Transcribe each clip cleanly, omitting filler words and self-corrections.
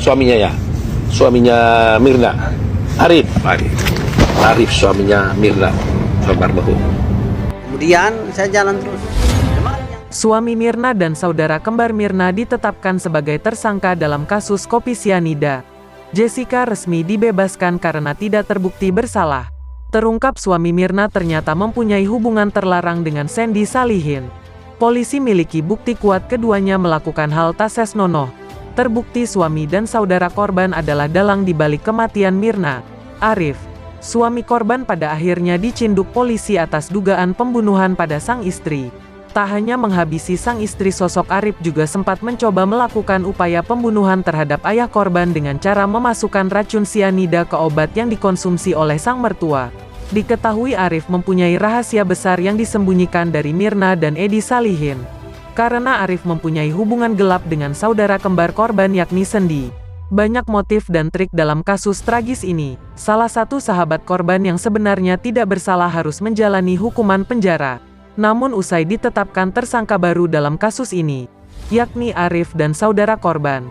Suaminya ya, suaminya Mirna, Arif suaminya Mirna almarhum. Kemudian saya jalan terus. Suami Mirna dan saudara kembar Mirna ditetapkan sebagai tersangka dalam kasus kopi sianida. Jessica resmi dibebaskan karena tidak terbukti bersalah. Terungkap suami Mirna ternyata mempunyai hubungan terlarang dengan Sandy Salihin. Polisi miliki bukti kuat keduanya melakukan hal tak senonoh. Terbukti suami dan saudara korban adalah dalang di balik kematian Mirna. Arif, suami korban, pada akhirnya dicinduk polisi atas dugaan pembunuhan pada sang istri. Tak hanya menghabisi sang istri, sosok Arif juga sempat mencoba melakukan upaya pembunuhan terhadap ayah korban dengan cara memasukkan racun sianida ke obat yang dikonsumsi oleh sang mertua. Diketahui Arif mempunyai rahasia besar yang disembunyikan dari Mirna dan Edi Salihin. Karena Arif mempunyai hubungan gelap dengan saudara kembar korban yakni Sandy. Banyak motif dan trik dalam kasus tragis ini. Salah satu sahabat korban yang sebenarnya tidak bersalah harus menjalani hukuman penjara. Namun usai ditetapkan tersangka baru dalam kasus ini, yakni Arif dan saudara korban,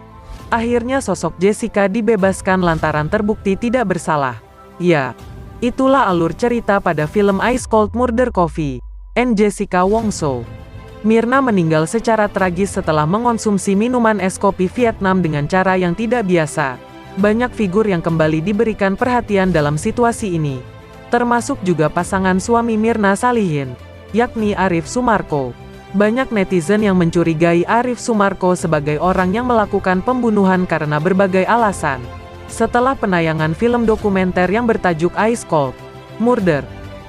akhirnya sosok Jessica dibebaskan lantaran terbukti tidak bersalah. Ya, itulah alur cerita pada film Ice Cold Murder Coffee and Jessica Wongso. Mirna meninggal secara tragis setelah mengonsumsi minuman es kopi Vietnam dengan cara yang tidak biasa. Banyak figur yang kembali diberikan perhatian dalam situasi ini, termasuk juga pasangan suami Mirna Salihin, yakni Arif Sumarko. Banyak netizen yang mencurigai Arif Sumarko sebagai orang yang melakukan pembunuhan karena berbagai alasan. Setelah penayangan film dokumenter yang bertajuk Ice Cold Murder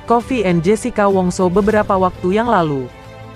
Coffee and Jessica Wongso beberapa waktu yang lalu,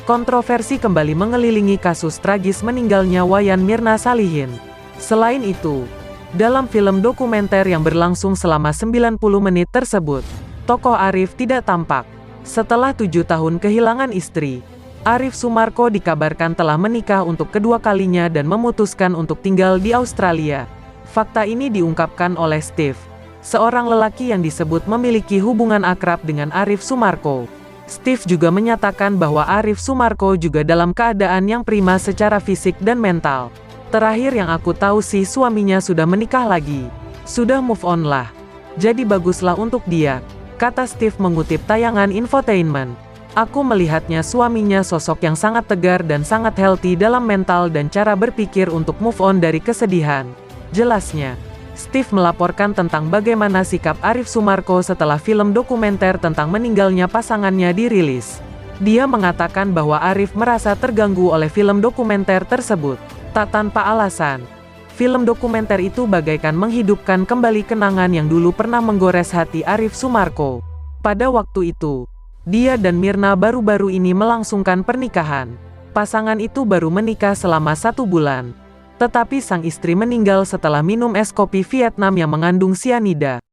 kontroversi kembali mengelilingi kasus tragis meninggalnya Wayan Mirna Salihin. Selain itu, dalam film dokumenter yang berlangsung selama 90 menit tersebut, tokoh Arif tidak tampak. Setelah 7 tahun kehilangan istri, Arif Sumarko dikabarkan telah menikah untuk kedua kalinya dan memutuskan untuk tinggal di Australia. Fakta ini diungkapkan oleh Steve, seorang lelaki yang disebut memiliki hubungan akrab dengan Arif Sumarko. Steve juga menyatakan bahwa Arif Sumarko juga dalam keadaan yang prima secara fisik dan mental. Terakhir yang aku tahu sih suaminya sudah menikah lagi. Sudah move on lah. Jadi baguslah untuk dia, kata Steve mengutip tayangan infotainment. Aku melihatnya suaminya sosok yang sangat tegar dan sangat healthy dalam mental dan cara berpikir untuk move on dari kesedihan, jelasnya. Steve melaporkan tentang bagaimana sikap Arif Sumarko setelah film dokumenter tentang meninggalnya pasangannya dirilis. Dia mengatakan bahwa Arif merasa terganggu oleh film dokumenter tersebut. Tak tanpa alasan, film dokumenter itu bagaikan menghidupkan kembali kenangan yang dulu pernah menggores hati Arif Sumarko. Pada waktu itu, dia dan Mirna baru-baru ini melangsungkan pernikahan. Pasangan itu baru menikah selama 1 bulan. Tetapi sang istri meninggal setelah minum es kopi Vietnam yang mengandung sianida.